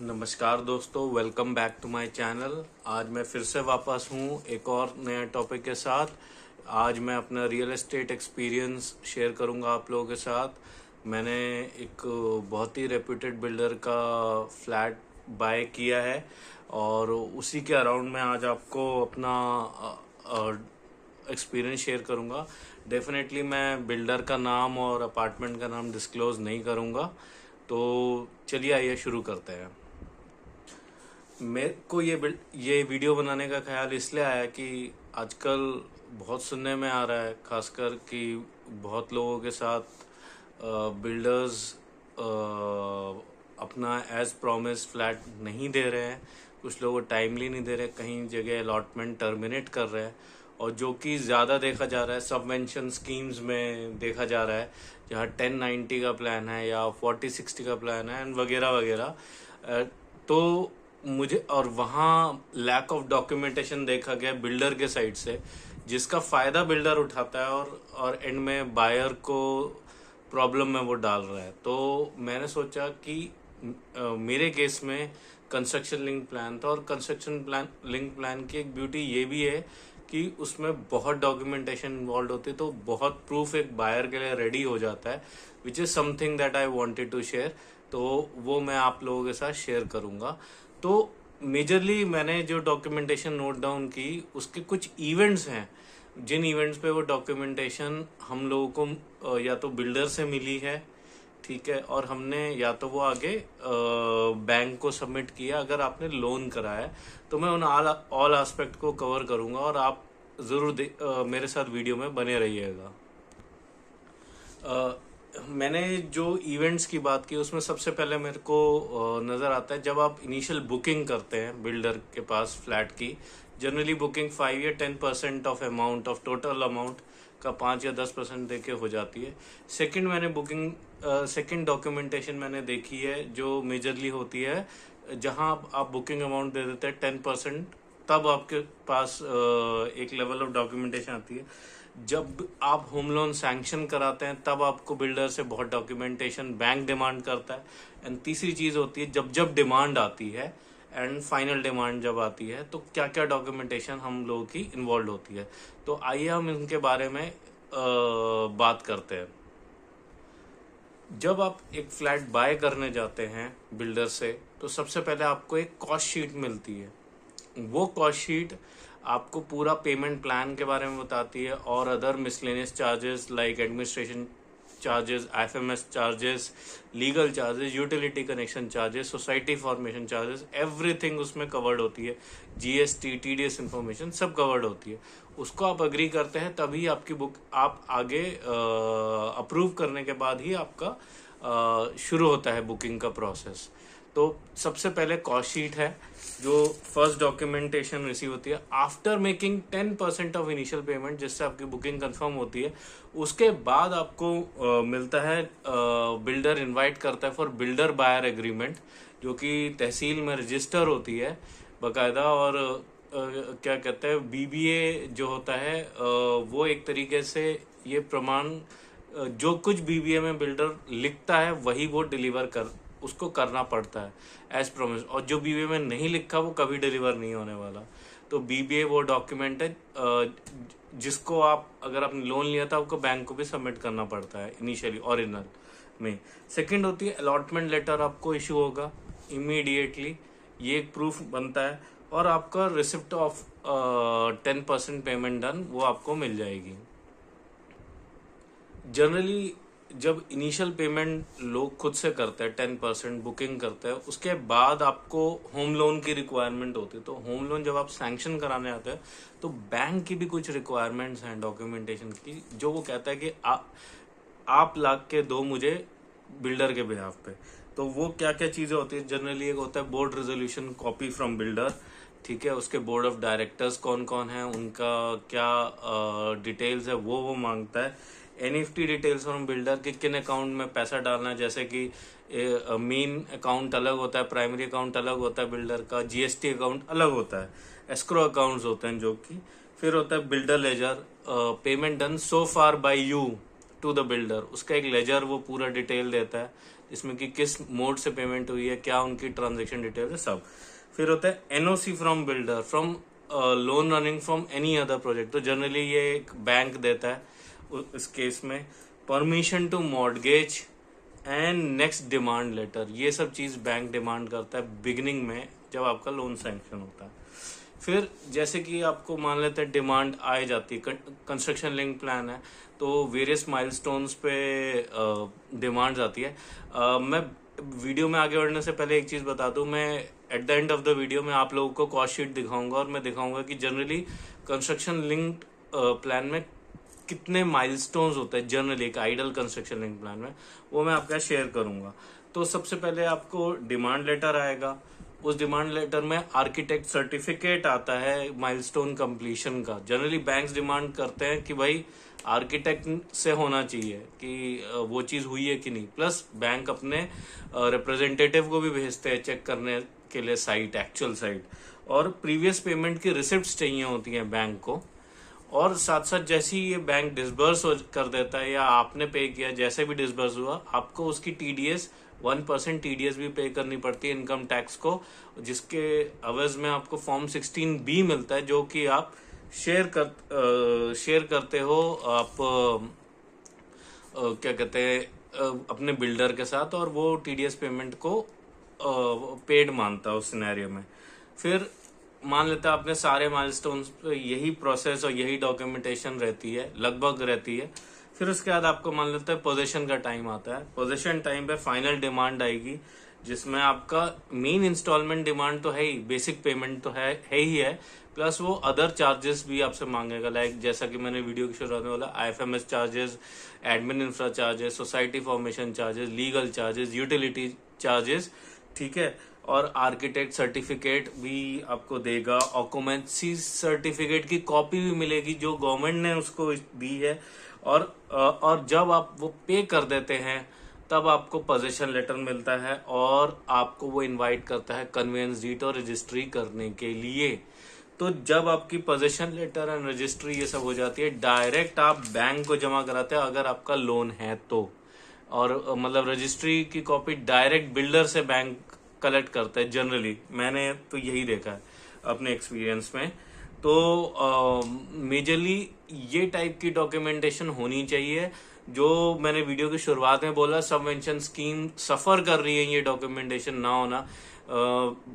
नमस्कार दोस्तों, welcome back to my channel. आज मैं फिर से वापस हूँ एक और नया टॉपिक के साथ। आज मैं अपना रियल एस्टेट एक्सपीरियंस शेयर करूँगा आप लोगों के साथ। मैंने एक बहुत ही रेप्यूटेड बिल्डर का फ्लैट बाय किया है और उसी के अराउंड मैं आज आपको अपना एक्सपीरियंस शेयर करूँगा। डेफिनेटली मैं बिल्डर का नाम और अपार्टमेंट का नाम डिस्क्लोज नहीं करूँगा। तो चलिए आइए शुरू करते हैं। मेरे को ये वीडियो बनाने का ख्याल इसलिए आया कि आजकल बहुत सुनने में आ रहा है, खासकर कि बहुत लोगों के साथ बिल्डर्स अपना एज प्रॉमिस फ्लैट नहीं दे रहे हैं। कुछ लोग टाइमली नहीं दे रहे, कहीं जगह अलॉटमेंट टर्मिनेट कर रहे हैं। और जो कि ज़्यादा देखा जा रहा है सबवेंशन स्कीम्स में देखा जा रहा है, जहाँ 1090 का प्लान है या 4060 का प्लान है वगैरह वगैरह। तो मुझे और वहाँ लैक ऑफ डॉक्यूमेंटेशन देखा गया बिल्डर के साइड से, जिसका फायदा बिल्डर उठाता है और एंड में बायर को प्रॉब्लम में वो डाल रहा है। तो मैंने सोचा कि मेरे केस में कंस्ट्रक्शन लिंक प्लान था, और कंस्ट्रक्शन प्लान लिंक प्लान की एक ब्यूटी ये भी है कि उसमें बहुत डॉक्यूमेंटेशन इन्वॉल्व होती है, तो बहुत प्रूफ एक बायर के लिए रेडी हो जाता है, which is something that I wanted to share. तो वो मैं आप लोगों के साथ शेयर करूंगा। तो मेजरली मैंने जो डॉक्यूमेंटेशन नोट डाउन की, उसके कुछ इवेंट्स हैं जिन इवेंट्स पे वो डॉक्यूमेंटेशन हम लोगों को या तो बिल्डर से मिली है, ठीक है, और हमने या तो वो आगे बैंक को सबमिट किया अगर आपने लोन करा है। तो मैं उन ऑल एस्पेक्ट को कवर करूंगा और आप जरूर मेरे साथ वीडियो में बने रहिएगा। मैंने जो इवेंट्स की बात की उसमें सबसे पहले मेरे को नज़र आता है, जब आप इनिशियल बुकिंग करते हैं बिल्डर के पास फ्लैट की, जनरली बुकिंग 5 या 10% of amount of total amount का 5 या 10% देके हो जाती है। सेकंड डॉक्यूमेंटेशन मैंने देखी है जो मेजरली होती है, जहां आप बुकिंग अमाउंट दे देते हैं 10%, तब आपके पास एक लेवल ऑफ डॉक्यूमेंटेशन आती है। जब आप होम लोन सैंक्शन कराते हैं तब आपको बिल्डर से बहुत डॉक्यूमेंटेशन बैंक डिमांड करता है। एंड तीसरी चीज होती है, जब डिमांड आती है एंड फाइनल डिमांड जब आती है, तो क्या क्या डॉक्यूमेंटेशन हम लोगों की इन्वॉल्व होती है। तो आइए हम इनके बारे में बात करते हैं। जब आप एक फ्लैट बाय करने जाते हैं बिल्डर से, तो सबसे पहले आपको एक कॉस्ट शीट मिलती है। वो कॉस्ट शीट आपको पूरा पेमेंट प्लान के बारे में बताती है और other miscellaneous charges like administration charges, FMS charges, legal charges, utility connection charges, society formation charges, everything उसमें कवर्ड होती है। जीएसटी, टीडीएस इंफॉर्मेशन सब कवर्ड होती है। उसको आप अग्री करते हैं तभी आपकी बुक आप आगे अप्रूव करने के बाद ही आपका शुरू होता है बुकिंग का प्रोसेस। तो सबसे पहले कॉस्ट शीट है जो फर्स्ट डॉक्यूमेंटेशन रिसीव होती है after making 10% of initial payment, जिससे आपकी बुकिंग कंफर्म होती है। उसके बाद आपको मिलता है, बिल्डर इनवाइट करता है फॉर बिल्डर बायर एग्रीमेंट, जो कि तहसील में रजिस्टर होती है बकायदा। और क्या कहते हैं, बीबीए जो होता है, वो एक तरीके से ये प्रमाण, जो कुछ बीबीए में बिल्डर लिखता है वही वो उसको करना पड़ता है एज प्रोमिस। और जो बीबीए में नहीं लिखा वो कभी डिलीवर नहीं होने वाला। तो बीबीए वो डॉक्यूमेंट है जिसको आप, अगर आपने लोन लिया था, आपको बैंक को भी सबमिट करना पड़ता है इनिशियली ओरिजिनल में। सेकंड होती है अलॉटमेंट लेटर, आपको इशू होगा इमीडिएटली, ये एक प्रूफ बनता है। और आपका रिसिप्ट ऑफ 10% पेमेंट डन वो आपको मिल जाएगी। जनरली जब इनिशियल पेमेंट लोग खुद से करते हैं, 10% बुकिंग करते हैं, उसके बाद आपको होम लोन की रिक्वायरमेंट होती है। तो होम लोन जब आप सैंक्शन कराने आते हैं तो बैंक की भी कुछ रिक्वायरमेंट्स हैं डॉक्यूमेंटेशन की, जो वो कहता है कि आप लाख के दो मुझे बिल्डर के बिहाफ पे। तो वो क्या क्या चीजें होती है, जनरली एक होता है board resolution copy from builder, ठीक है, उसके बोर्ड ऑफ डायरेक्टर्स कौन कौन है, उनका क्या डिटेल्स है वो मांगता है। एनईएफटी डिटेल्स फ्रॉम बिल्डर कि किन अकाउंट में पैसा डालना है, जैसे कि मेन अकाउंट अलग होता है, प्राइमरी अकाउंट अलग होता है बिल्डर का, जीएसटी अकाउंट अलग होता है, एस्क्रो अकाउंट्स होते हैं जो कि। फिर होता है builder ledger, payment done so far by you to the builder, उसका एक लेजर वो पूरा डिटेल देता है इसमें कि किस मोड से पेमेंट हुई है, क्या उनकी ट्रांजेक्शन डिटेल है, सब। फिर होता है NOC from builder, from loan running from any other project. तो जनरली ये एक बैंक देता है इस केस में। Permission to mortgage and next demand letter, ये सब चीज बैंक डिमांड करता है बिगिनिंग में जब आपका लोन सैंक्शन होता है। फिर जैसे कि आपको मान लेते हैं डिमांड आ जाती है, कंस्ट्रक्शन लिंक प्लान है तो वेरियस माइलस्टोन्स पे डिमांड्स आती है। मैं वीडियो में आगे बढ़ने से पहले एक चीज बता दूं, मैं at the end of the video में आप लोगों को कॉस्ट शीट दिखाऊंगा और मैं दिखाऊंगा कि जनरली कंस्ट्रक्शन लिंक्ड प्लान में कितने माइलस्टोन्स होते हैं जनरली एक आइडल कंस्ट्रक्शन लिंक प्लान में, वो मैं आपका शेयर करूंगा। तो सबसे पहले आपको डिमांड लेटर आएगा, उस डिमांड लेटर में आर्किटेक्ट सर्टिफिकेट आता है माइलस्टोन कंप्लीशन का। जनरली बैंक्स डिमांड करते हैं कि भाई आर्किटेक्ट से होना चाहिए कि वो चीज हुई है कि नहीं, प्लस बैंक अपने रिप्रेजेंटेटिव को भी भेजते हैं चेक करने के लिए साइट, एक्चुअल साइट, और प्रीवियस पेमेंट की रिसिप्ट्स चाहिए होती हैं बैंक को। और साथ साथ जैसे ही ये बैंक डिसबर्स कर देता है या आपने पे किया, जैसे भी डिसबर्स हुआ, आपको उसकी टीडीएस 1% टीडीएस भी पे करनी पड़ती है इनकम टैक्स को, जिसके अवज में आपको फॉर्म 16B मिलता है, जो कि आप शेयर करते हो आप क्या कहते हैं अपने बिल्डर के साथ, और वो टीडीएस पेमेंट को पेड मानता है उस सिनेरियो में। फिर मान लेता है आपने सारे माइलस्टोन्स पे यही प्रोसेस और यही डॉक्यूमेंटेशन रहती है, लगभग रहती है। फिर उसके बाद आपको मान लेते हैं पोजीशन का टाइम आता है। पोजीशन टाइम पे फाइनल डिमांड आएगी, जिसमें आपका मेन इंस्टॉलमेंट डिमांड तो है ही, बेसिक पेमेंट तो है ही है, प्लस वो अदर चार्जेस भी आपसे मांगेगा, लाइक जैसा कि मैंने वीडियो की शुरुआत में बोला, IFMS charges, admin infra charges, society formation charges, legal charges, utility charges, ठीक है। और आर्किटेक्ट सर्टिफिकेट भी आपको देगा, ऑक्यूपेंसी सर्टिफिकेट की कॉपी भी मिलेगी जो गवर्नमेंट ने उसको दी है। और जब आप वो पे कर देते हैं तब आपको पोजीशन लेटर मिलता है और आपको वो इनवाइट करता है कन्वेंस डीड और रजिस्ट्री करने के लिए। तो जब आपकी पोजीशन लेटर एंड रजिस्ट्री ये सब हो जाती है, डायरेक्ट आप बैंक को जमा कराते हैं अगर आपका लोन है तो, और मतलब रजिस्ट्री की कॉपी डायरेक्ट बिल्डर से बैंक कलेक्ट करता है जनरली, मैंने तो यही देखा है अपने एक्सपीरियंस में। तो मेजरली ये टाइप की डॉक्यूमेंटेशन होनी चाहिए। जो मैंने वीडियो की शुरुआत में बोला, सबवेंशन स्कीम सफर कर रही है ये डॉक्यूमेंटेशन ना होना।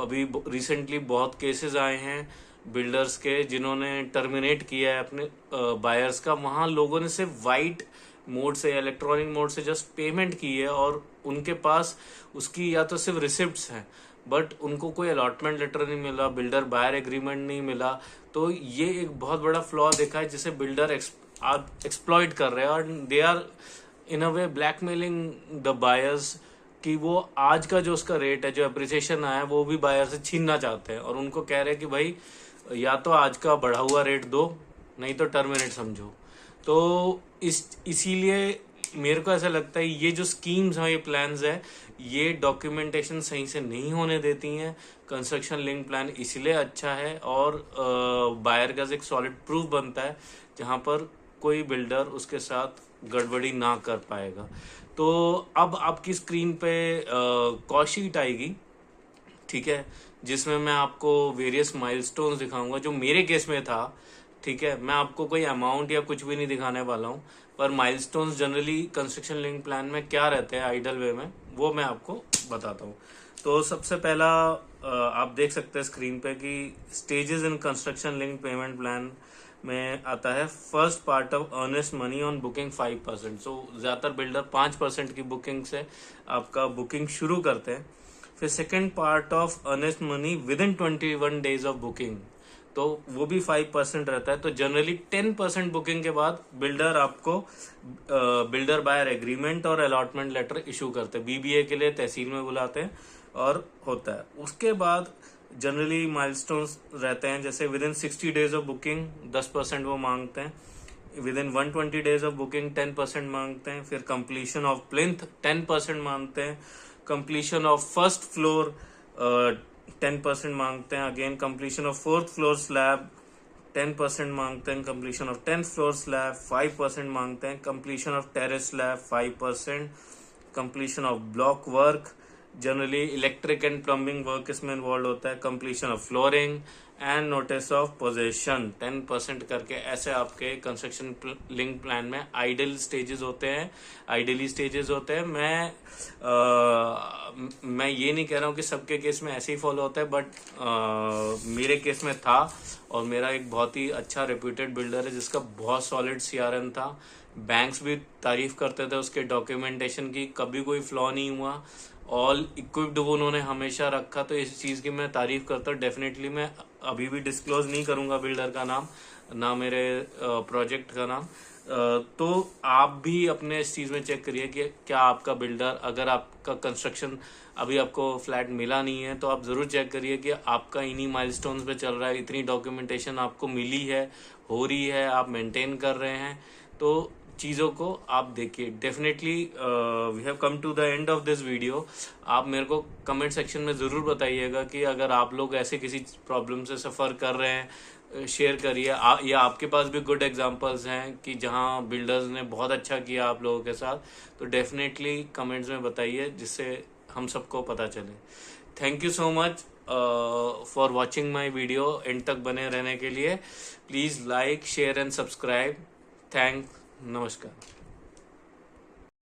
अभी रिसेंटली बहुत केसेस आए हैं बिल्डर्स के जिन्होंने टर्मिनेट किया है अपने बायर्स का, वहां लोगों ने सिर्फ वाइट मोड से, इलेक्ट्रॉनिक मोड से जस्ट पेमेंट की है और उनके पास उसकी या तो सिर्फ रिसिप्ट्स हैं, बट उनको कोई अलॉटमेंट लेटर नहीं मिला, बिल्डर बायर एग्रीमेंट नहीं मिला। तो ये एक बहुत बड़ा फ्लॉ देखा है जिसे बिल्डर एक्सप्लॉइट कर रहे हैं, और they are in a way blackmailing the buyers कि वो आज का जो उसका रेट है, जो अप्रिसिएशन आया है, वो भी बायर से छीनना चाहते हैं, और उनको कह रहे हैं कि भाई या तो आज का बढ़ा हुआ रेट दो, नहीं तो टर्मिनेट समझो। तो इसीलिए मेरे को ऐसा लगता है ये जो स्कीम्स हैं, ये प्लान्स है, ये डॉक्यूमेंटेशन सही से नहीं होने देती हैं। कंस्ट्रक्शन लिंक प्लान इसलिए अच्छा है और बायर का एक सॉलिड प्रूफ बनता है जहां पर कोई बिल्डर उसके साथ गड़बड़ी ना कर पाएगा। तो अब आपकी स्क्रीन पे कॉस्ट शीट आएगी, ठीक है, जिसमें मैं आपको वेरियस माइलस्टोन्स दिखाऊंगा जो मेरे केस में था, ठीक है। मैं आपको कोई अमाउंट या कुछ भी नहीं दिखाने वाला हूँ, पर milestones generally construction link plan में क्या रहते हैं आइडल वे में, वो मैं आपको बताता हूँ। तो सबसे पहला आप देख सकते हैं स्क्रीन पे कि stages in construction link payment plan में आता है first part of earnest money on booking 5%। सो ज्यादातर बिल्डर 5% की बुकिंग से आपका बुकिंग शुरू करते हैं। फिर second part of earnest money with in 21 days of booking, तो वो भी 5% रहता है। तो जनरली 10% बुकिंग के बाद बिल्डर आपको बिल्डर बायर एग्रीमेंट और अलॉटमेंट लेटर इशू करते हैं, बीबीए के लिए तहसील में बुलाते हैं और होता है। उसके बाद जनरली माइलस्टोन्स रहते हैं, जैसे with in 60 days of booking 10% वो मांगते हैं, with in 120 days of booking 10% मांगते हैं, फिर कंप्लीशन ऑफ प्लिंथ 10% मांगते हैं, कंप्लीशन ऑफ फर्स्ट फ्लोर 10% मांगते हैं, again completion of fourth floor slab 10% मांगते हैं, completion of 10th floor slab 5% मांगते हैं, completion of terrace slab 5%, completion of block work, generally electric and plumbing work इसमें involve होता है, completion of flooring and notice of possession 10% करके। ऐसे आपके कंस्ट्रक्शन लिंक प्लान में आइडियली स्टेजेस होते हैं। मैं ये नहीं कह रहा हूँ कि सबके केस में ऐसे ही फॉलो होता है, बट मेरे केस में था, और मेरा एक बहुत ही अच्छा रेप्यूटेड बिल्डर है जिसका बहुत सॉलिड CRM था। बैंक्स भी तारीफ करते थे उसके डॉक्यूमेंटेशन की, कभी कोई फ्लॉ नहीं हुआ, ऑल इक्विप्ड उन्होंने हमेशा रखा। तो इस चीज की मैं तारीफ करता हूँ। डेफिनेटली मैं अभी भी डिस्क्लोज नहीं करूंगा बिल्डर का नाम, ना मेरे प्रोजेक्ट का नाम। तो आप भी अपने इस चीज में चेक करिए कि क्या आपका बिल्डर, अगर आपका कंस्ट्रक्शन अभी आपको फ्लैट मिला नहीं है तो आप जरूर चेक करिए कि आपका इन्हीं माइलस्टोन्स पे चल रहा है, इतनी डॉक्यूमेंटेशन आपको मिली है, हो रही है, आप मेंटेन कर रहे हैं। तो चीज़ों को आप देखिए। Definitely we have come to the end of this video. आप मेरे को कमेंट सेक्शन में ज़रूर बताइएगा कि अगर आप लोग ऐसे किसी प्रॉब्लम से सफ़र कर रहे हैं, शेयर करिए। या आपके पास भी गुड एग्जांपल्स हैं कि जहां बिल्डर्स ने बहुत अच्छा किया आप लोगों के साथ, तो डेफिनेटली कमेंट्स में बताइए, जिससे हम सबको पता चले। Thank you so much for watching my video. And तक बने रहने के लिए please like, share and subscribe. Thank नमस्कार।